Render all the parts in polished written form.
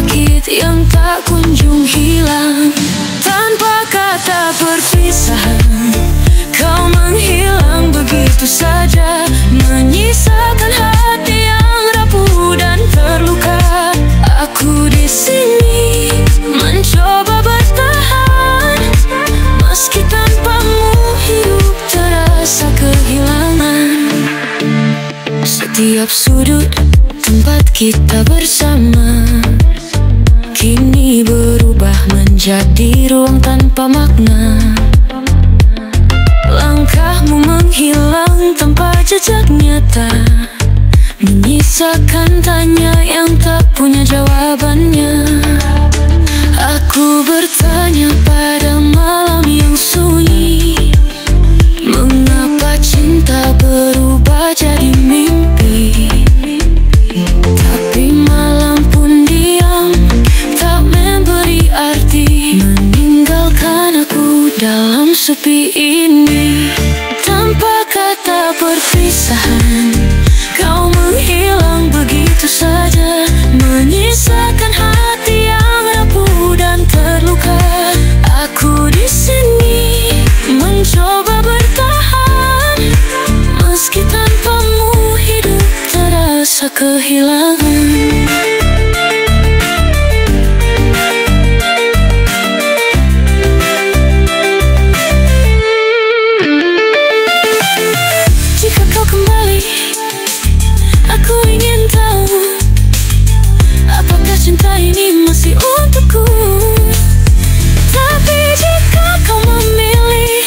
sakit yang tak kunjung hilang. Tanpa kata perpisahan, kau menghilang begitu saja, menyisakan hati yang rapuh dan terluka. Aku di sini mencoba bertahan, meski tanpamu hidup terasa kehilangan. Setiap sudut tempat kita bersama kini berubah menjadi ruang tanpa makna. Langkahmu menghilang tanpa jejak nyata, menyisakan tanya yang tak punya jawabannya. Aku bertanya pada malam yang sunyi, mengapa cinta berubah jadi mimpi? Tapi malam pun diam, tak memberi arti, meninggalkan aku dalam sepi ini. Tanpa kata perpisahan, kau menghilang begitu saja, menyisakan hati yang rapuh dan terluka. Aku di sini mencoba bertahan, meski tanpamu hidup terasa kehilangan. Jika kau kembali, aku ingin tahu, apakah cinta ini masih untukku? Tapi jika kau memilih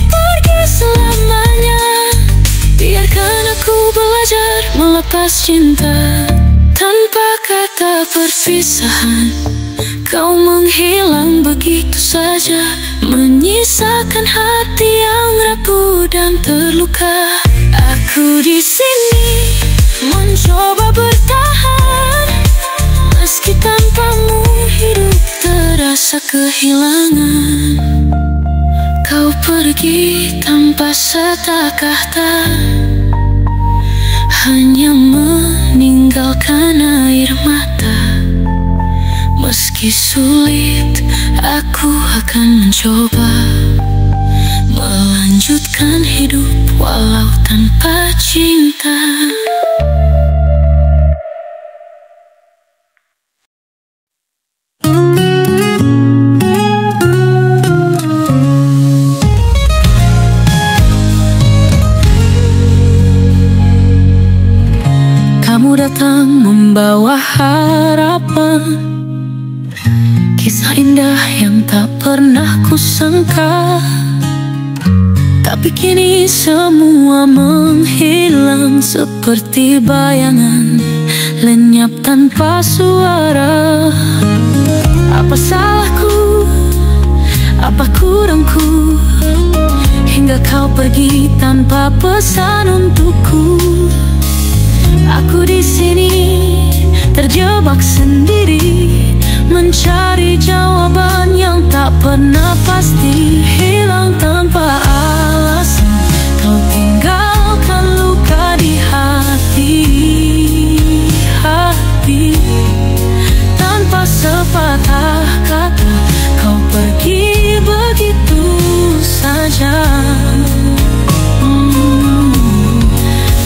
pergi selamanya, biarkan aku belajar melepas cinta. Tanpa kata perpisahan, kau menghilang begitu saja, menyisakan hati yang rapuh dan terluka. Aku di sini mencoba bertahan, meski tanpamu hidup terasa kehilangan. Kau pergi tanpa sepatah kata, hanya meninggalkan air mata. Meski sulit, aku akan mencoba melanjutkan hidup walau tanpa cinta. Kamu datang membawa harapan, kisah indah yang tak pernah kusangka. Tapi kini semua menghilang seperti bayangan lenyap tanpa suara. Apa salahku? Apa kurangku? Hingga kau pergi tanpa pesan untukku. Aku di sini terjebak sendiri, mencari jawaban yang tak pernah pasti. Hilang tanpa alasan, kau tinggalkan luka di hati. Tanpa sepatah kata, kau pergi begitu saja.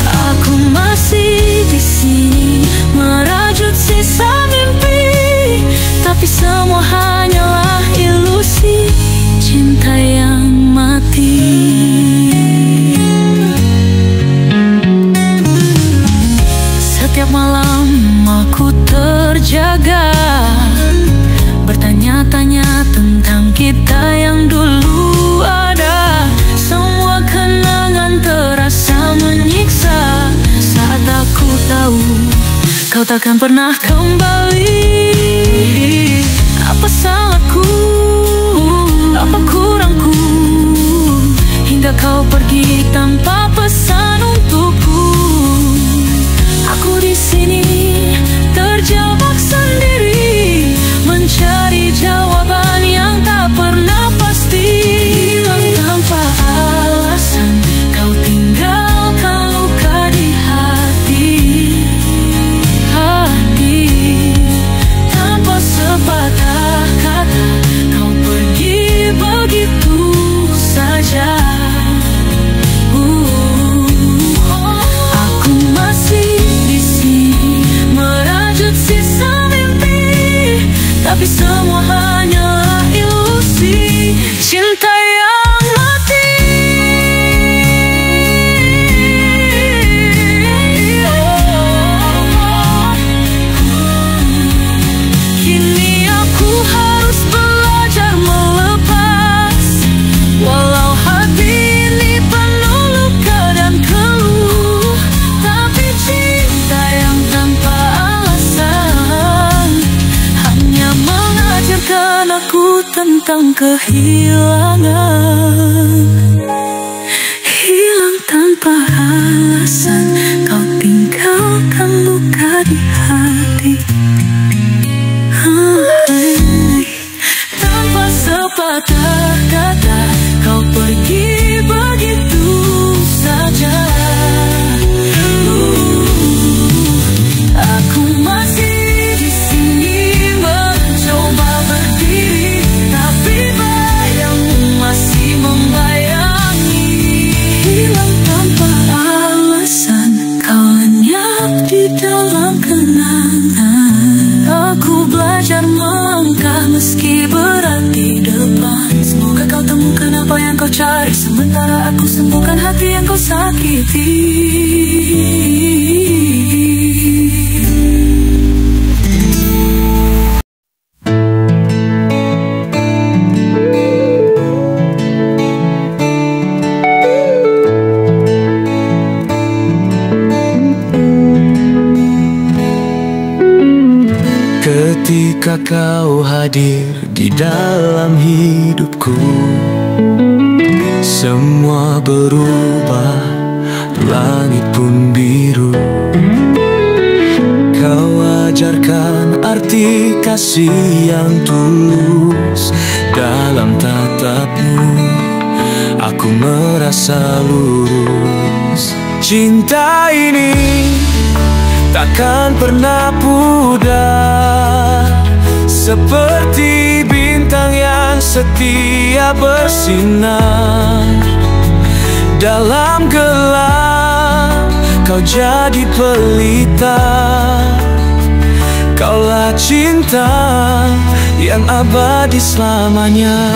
Aku masih di sini merajut sisa mimpi, tapi semua hanyalah ilusi cinta yang mati. Setiap malam aku terjaga, bertanya-tanya tentang kita yang dulu ada. Semua kenangan terasa menyiksa saat aku tahu kau takkan pernah kembali. Apa salahku? Apa kurangku? Hingga kau pergi tanpa pesan untukku. Aku di sini terjebak sendiri, mencari jawaban yang tak pernah pasti. Hilang tanpa alasan, kau tinggalkan luka di hati. tentang kehilangan. Hilang tanpa alasan, kau tinggalkan luka di hati. Tanpa sepatah kata, kau pergi begitu saja. Aku masih di sini mencoba berdiri, tapi bayangmu masih membayangi. Hilang tanpa alasan, kau lenyap di dalam kenangan. Aku belajar melangkah meski berat di depan. Semoga kau temukan apa yang kau cari, sementara aku sembuhkan hati yang kau sakiti. Ketika kau hadir di dalam hidupku, semua berubah, langit pun biru. Kau ajarkan arti kasih yang tulus. Dalam tatapmu, aku merasa lurus. Cinta ini takkan pernah pudar, seperti bintang yang setia bersinar. Dalam gelap, kau jadi pelita. Kaulah cinta yang abadi selamanya.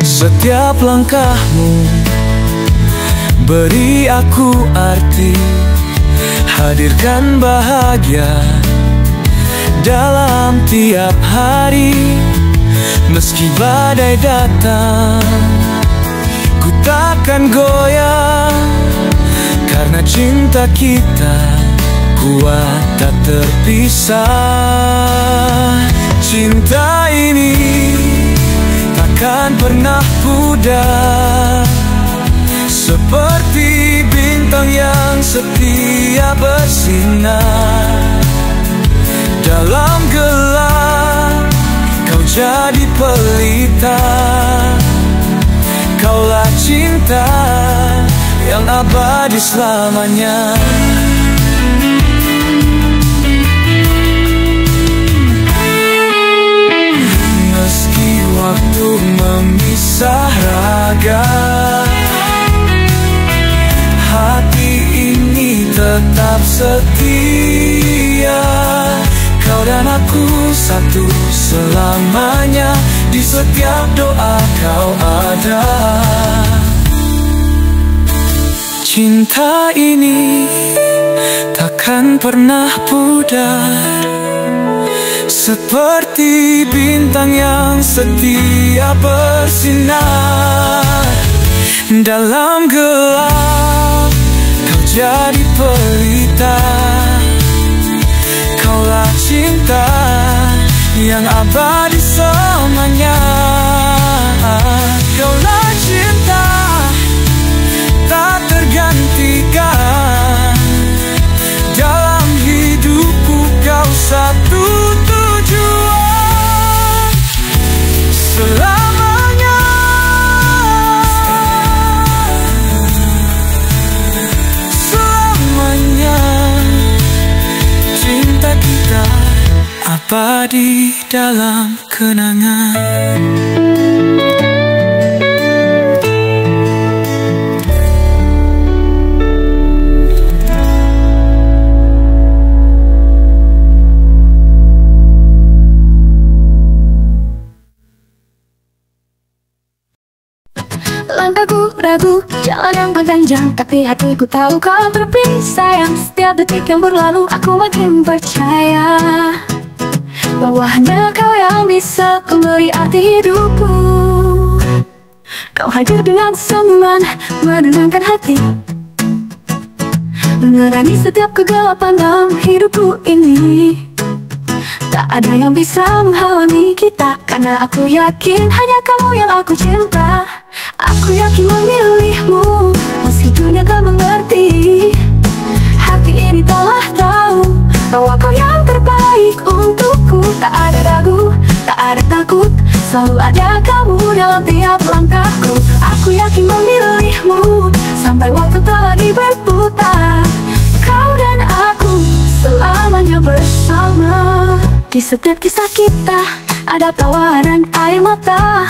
Setiap langkahmu beri aku arti, hadirkan bahagia dalam tiap hari. Meski badai datang, ku takkan goyah, karena cinta kita kuat tak terpisah. Cinta ini takkan pernah pudar, seperti bintang yang setia bersinar. Dalam gelap, kau jadi pelita. Kaulah cinta yang abadi selamanya. Meski waktu memisah raga, hati ini tetap setia. Kau dan aku satu selamanya, di setiap doa kau ada. Cinta ini takkan pernah pudar, seperti bintang yang setia bersinar. Dalam gelap, kau jadi pelita. Kaulah cinta yang abadi selamanya. Kaulah cinta tak tergantikan. Dalam hidupku kau satu tujuan selamanya. Selamanya cinta kita abadi dalam kenangan. Langkahku ragu, jalan yang panjang, tapi hatiku tahu kau terpilih sayang. Setiap detik yang berlalu, aku makin percaya bahwa hanya kau yang bisa memberi arti hidupku. Kau hadir dengan senyuman, menenangkan hati, menerangi setiap kegelapan dalam hidupku ini. Tak ada yang bisa menghalangi kita, karena aku yakin hanya kamu yang aku cinta. Aku yakin memilihmu, meski dunia gak mengerti. Hati ini telah tahu bahwa kau yang terbaik untukku. Tak ada ragu, tak ada takut, selalu ada kamu dalam tiap langkahku. Aku yakin memilihmu, sampai waktu tak lagi berputar. Kau dan aku selamanya bersama. Di setiap kisah kita ada tawaran air mata,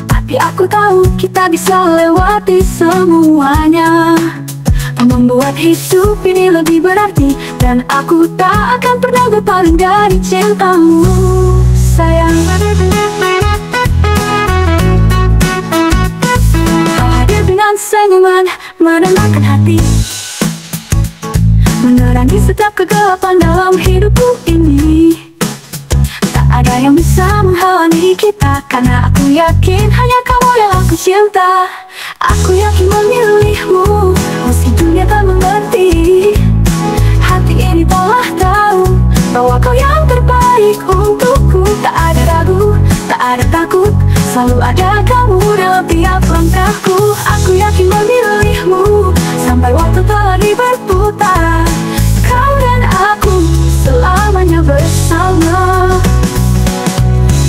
tapi aku tahu kita bisa lewati semuanya. Membuat hidup ini lebih berarti, dan aku tak akan pernah berpaling dari cintamu, sayang. Hadir dengan senyuman menenangkan hati, menerangi setiap kegelapan dalam hidupku ini. Tak ada yang bisa menghalangi kita, karena aku yakin hanya kamu yang aku cinta. Aku yakin memilihmu, meski dunia tak mengerti. Hati ini telah tahu bahwa kau yang terbaik untukku. Tak ada ragu, tak ada takut, selalu ada kamu dalam tiap langkahku. Aku yakin memilihmu, sampai waktu tak lagi berputar. Kau dan aku selamanya bersama.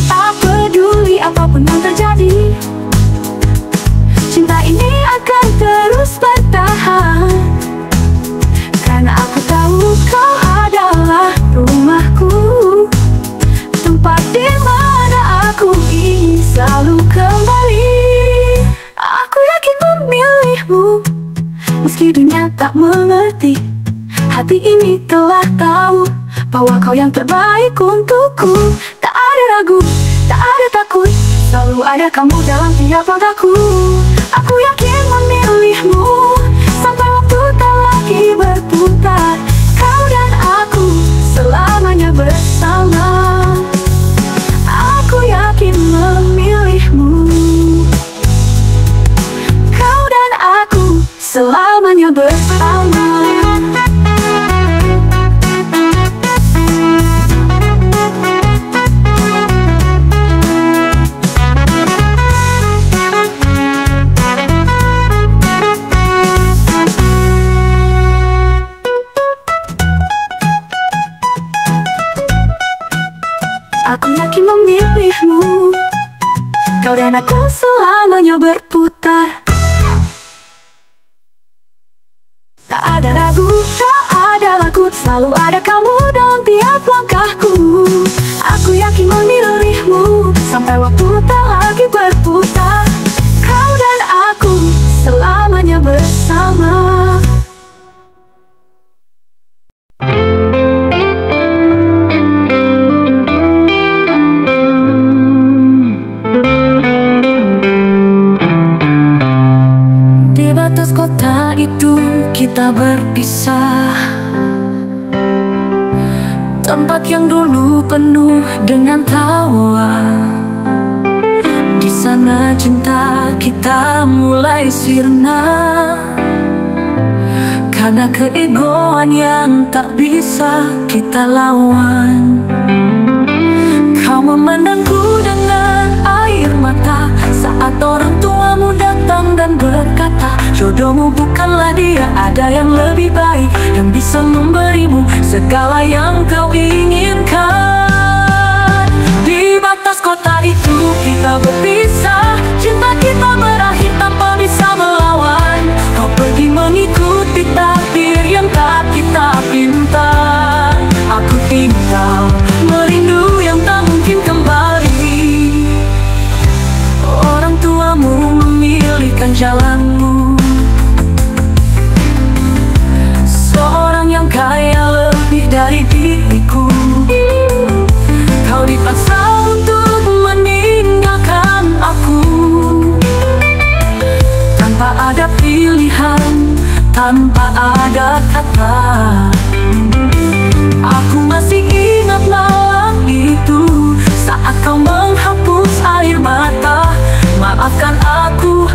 Tak peduli apapun yang terjadi, cinta ini akan terus bertahan, karena aku tahu kau adalah rumahku, tempat di mana aku ingin selalu kembali. Aku yakin memilihmu, meski dunia tak mengerti. Hati ini telah tahu bahwa kau yang terbaik untukku. Tak ada ragu, tak ada takut, selalu ada kamu dalam tiap langkahku. Aku yakin memilihmu, sampai waktu tak lagi berputar. Kau dan aku selamanya bersama. Aku yakin memilihmu, kau dan aku selamanya bersama. Aku yakin memilihmu, kau dan aku selamanya berputar. Tak ada ragu, tak ada takut, selalu ada kamu dalam tiap langkahku. Aku yakin memilihmu, sampai waktu tak lagi berputar. Kau dan aku selamanya bersama. Atas kota itu kita berpisah, tempat yang dulu penuh dengan tawa. Di sana cinta kita mulai sirna, karena keegoan yang tak bisa kita lawan. Kau memandangku dengan air mata saat orang tuamu datang dan berkata, jodohmu bukanlah dia, ada yang lebih baik yang bisa memberimu segala yang kau inginkan. Di batas kota itu kita berpisah, cinta kita berakhir tanpa bisa melawan. Kau pergi mengikuti takdir yang tak kita pinta. Aku tinggal merindu yang tak mungkin kembali. Orang tuamu memilihkan jalanmu, seorang yang kaya lebih dari diriku. Kau dipaksa untuk meninggalkan aku, tanpa ada pilihan, tanpa ada kata. Aku masih ingat malam itu, saat kau menghapus air mata. Maafkan aku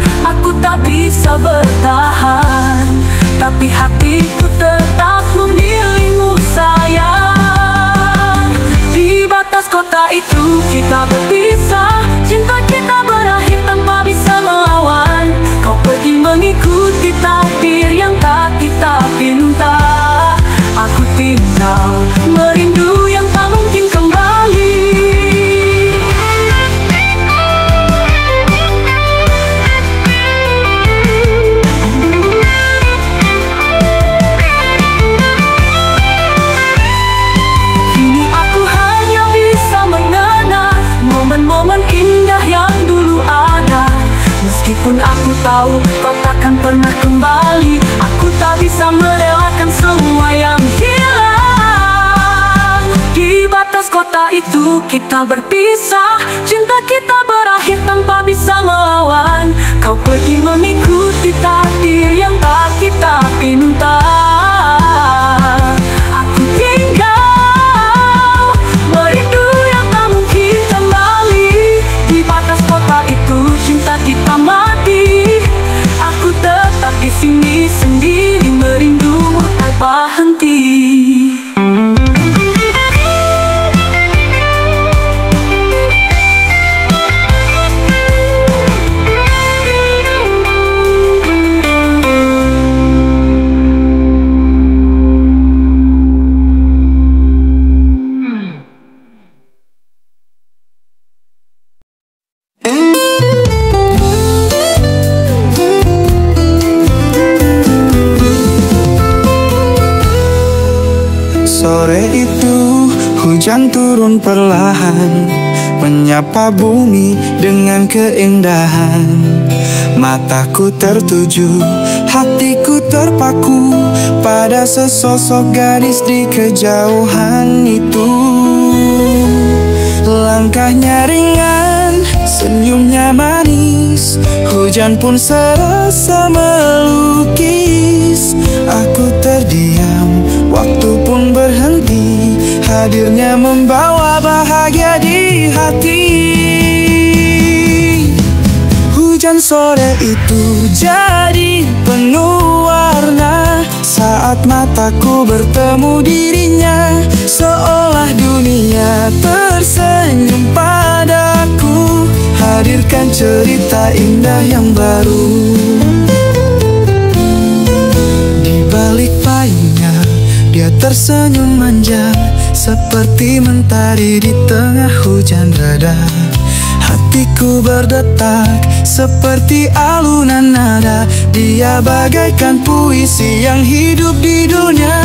tak bisa bertahan, tapi hatiku tetap memilihmu sayang. batas kota itu kita berpisah. Cinta kita berakhir tanpa bisa melawan. Kau pergi mengikuti takdir yang tak kita pinta. Aku tinggal merindu yang tak mungkin kembali. Kini aku hanya bisa mengenang momen-momen indah yang dulu ada. Meskipun aku tahu kau takkan pernah kembali, aku tak bisa merelakan semua yang hilang. Di batas kota itu kita berpisah. Cinta kita berakhir tanpa bisa melawan. Kau pergi mengikuti takdir yang tak kita pinta. Aku tinggal merindu yang tak mungkin kembali. Di batas kota itu cinta kita mati. Aku tetap di sini sendiri merindu tanpa henti. Sore itu hujan turun perlahan, menyapa bumi dengan keindahan. Mataku tertuju, hatiku terpaku pada sesosok gadis di kejauhan itu. Langkahnya ringan, senyumnya manis, hujan pun serasa melukis. Aku terdiam, waktu pun berhenti, hadirnya membawa bahagia di hati. Hujan sore itu jadi penuh warna saat mataku bertemu dirinya. Seolah dunia tersenyum padaku, hadirkan cerita indah yang baru. Di balik payungnya dia tersenyum manja, seperti mentari di tengah hujan reda. Hatiku berdetak seperti alunan nada. Dia bagaikan puisi yang hidup di dunia.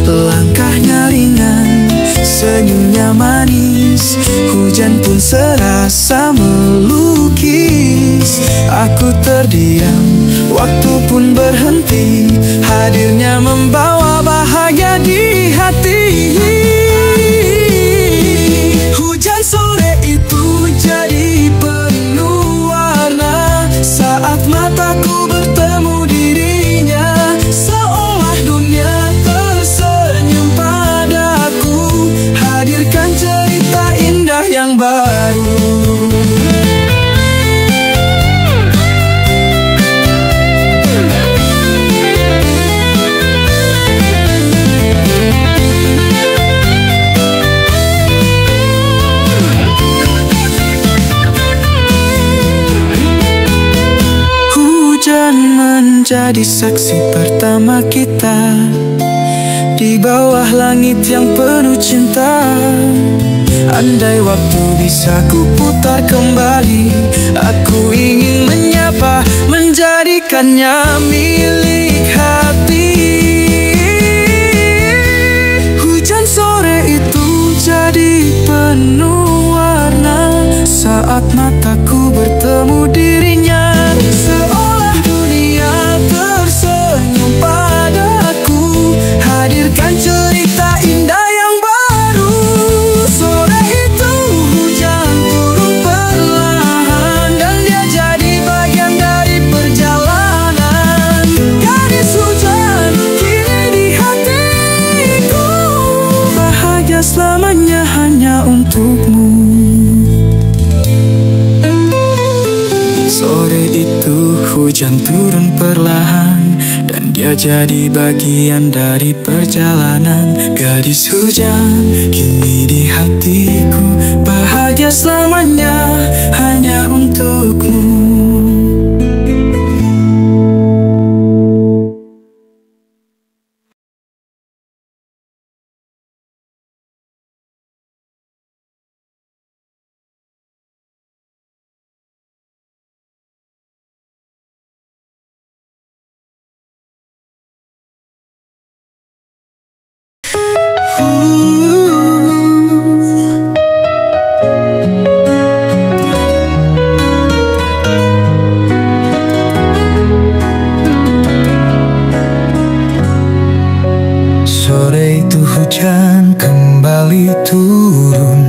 Langkahnya ringan, senyumnya manis, hujan pun serasa melukis. Aku terdiam, waktu pun berhenti, hadirnya membawa bahagia di hati. Hujan sore itu jadi penuh warna saat mataku bertemu dirinya. Seolah dunia tersenyum padaku, hadirkan cerita indah yang baru. Menjadi saksi pertama kita di bawah langit yang penuh cinta. Andai waktu bisa ku putar kembali, aku ingin menyapa, menjadikannya milik hati. Hujan sore itu jadi penuh warna saat mataku bertemu dirinya. Seolah dunia tersenyum padaku, hadirkan cerita indah yang baru. Sore itu hujan turun perlahan, dan dia jadi bagian dari perjalanan. Gadis hujan kini di hatiku, bahagia selamanya hanya untukmu. Sore itu hujan turun perlahan, dan dia Dia jadi bagian dari perjalanan. Gadis hujan kini di hatiku, bahagia selamanya hanya untukmu. Sore itu hujan kembali turun,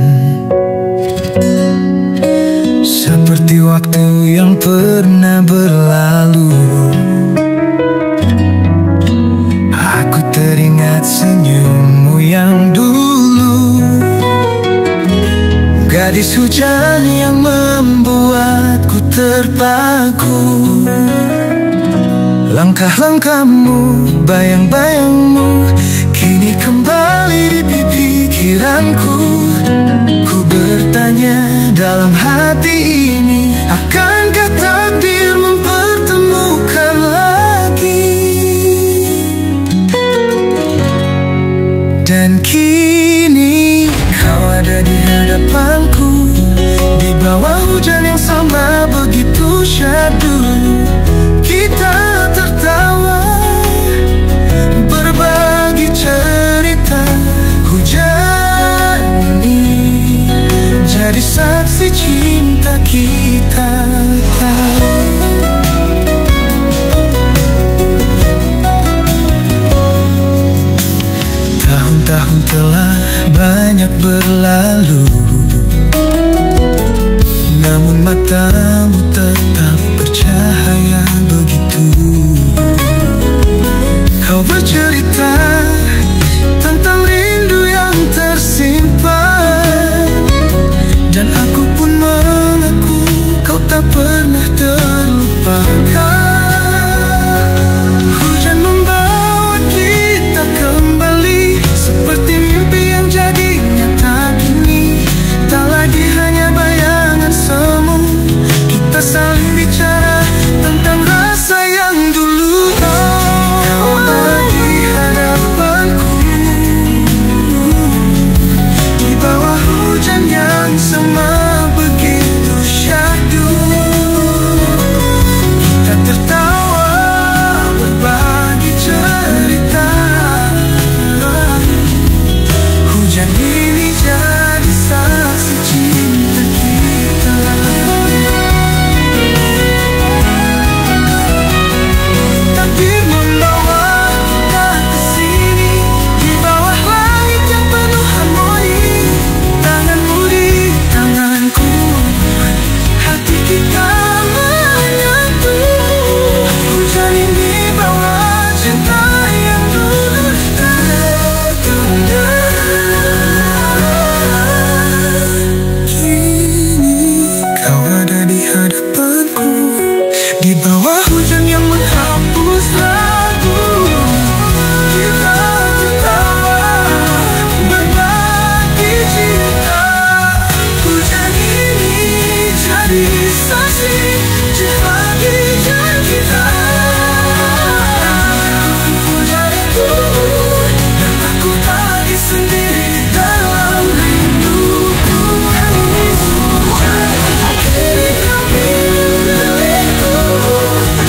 seperti waktu yang pernah berlalu. Aku teringat senyummu yang dulu, gadis hujan yang membuatku terpaku. Langkah-langkahmu, bayang-bayangmu kini kembali di pikiranku. Ku bertanya dalam hati ini, akankah takdir mempertemukan lagi? Dan kini kau ada di hadapanku, di bawah hujan yang sama begitu syahdu. Kita tertawa, berbagi cerita. Hujan ini jadi saksi cinta kita. Tahun-tahun telah banyak berlalu, namun matamu tetap bercahaya begitu. Kau bercerita tentang rindu yang tersimpan, dan aku pun mengaku kau tak pernah terlupakan. Hujan membawa kita kembali, seperti mimpi yang jadi nyata kini. Tak lagi hanya bayangan semu, kita saling bicara tentang rasa yang dulu. Kau ada di hadapanku, di bawah hujan yang sama begitu syahdu. Kita tertawa, berbagi cerita. Hujan ini jadi saksi cinta kita. Takdir membawa kita ke sini, di bawah langit yang penuh harmoni. Tanganmu di tanganku, hati kita menyatu. Hujan ini bawa cinta yang dulu tertunda. Kini kau ada di hadapanku, di bawah hujan yang menghapus ragu. Kita tertawa, berbagi cinta. Hujan ini jadi saksi bagi janji kita. Hujan itu, dan aku tak lagi sendiri dalam rinduku. Hujan kini kami milikku,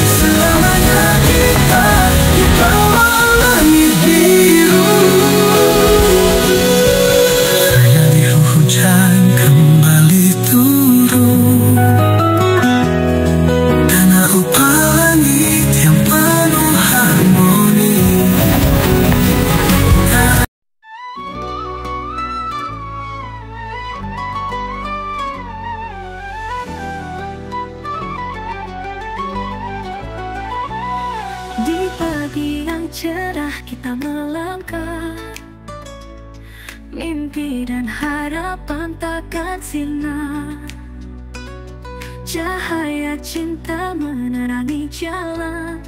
selamanya kita di bawah langit biru. Sayang hujan kembali turun, dan rupa langit yang penuh harmoni. Di pagi yang cerah kita melangkah, mimpi dan harapan takkan sirna. Cahaya cinta menerangi jalan,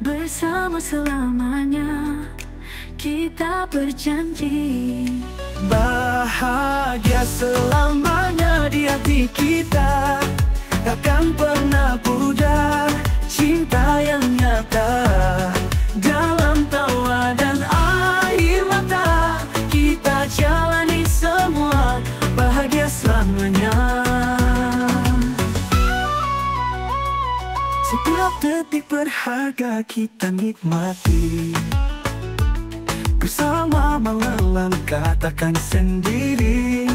bersama selamanya, kita berjanji. Bahagia selamanya di hati kita, takkan pernah pudar. Cinta yang nyata dalam tawa dan air mata, kita jalani semua, bahagia selamanya. Setiap detik berharga kita nikmati, bersama melangkah takkan sendiri.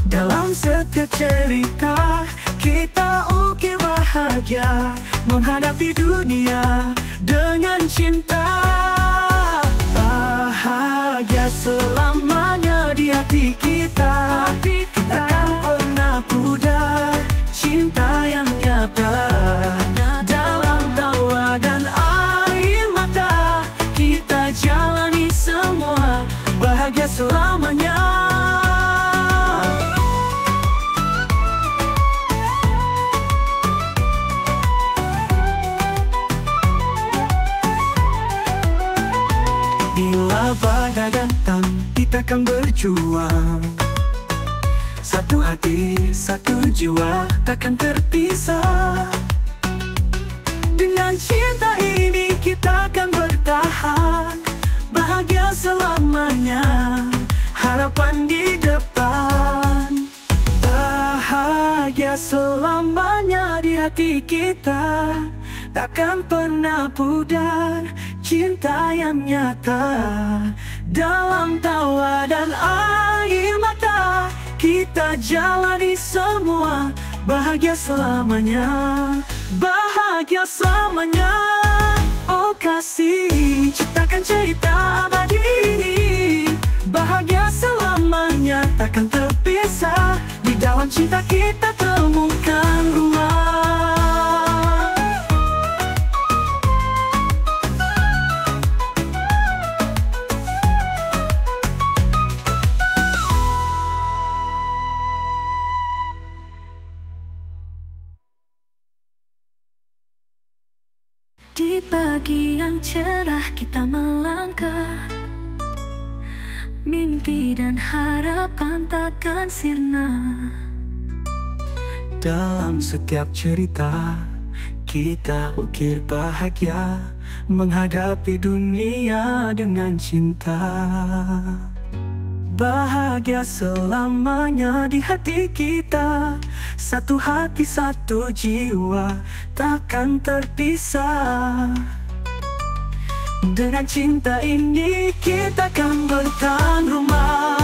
Dalam setiap cerita kita ukir bahagia, menghadapi dunia dengan cinta. Bahagia selamanya di hati kita, takkan pernah pudar. Cinta yang nyata dalam tawa dan air mata, kita jalani semua, bahagia selamanya. Bila badai datang, kita akan berjuang. Satu hati, satu jiwa, takkan terpisah. Dengan cinta ini kita akan bertahan, bahagia selamanya, harapan di depan. Bahagia selamanya di hati kita, takkan pernah pudar. Cinta yang nyata dalam tawa dan air mata, kita jalani semua, bahagia selamanya, bahagia selamanya. Oh kasih, ciptakan cerita abadi, bahagia selamanya, takkan terpisah. Di dalam cinta kita temukan ruang. Di pagi yang cerah kita melangkah, mimpi dan harapan takkan sirna. Dalam setiap cerita kita ukir bahagia, menghadapi dunia dengan cinta. Bahagia selamanya di hati kita, satu hati satu jiwa, takkan terpisah. Dengan cinta ini kita akan bertahan rumah.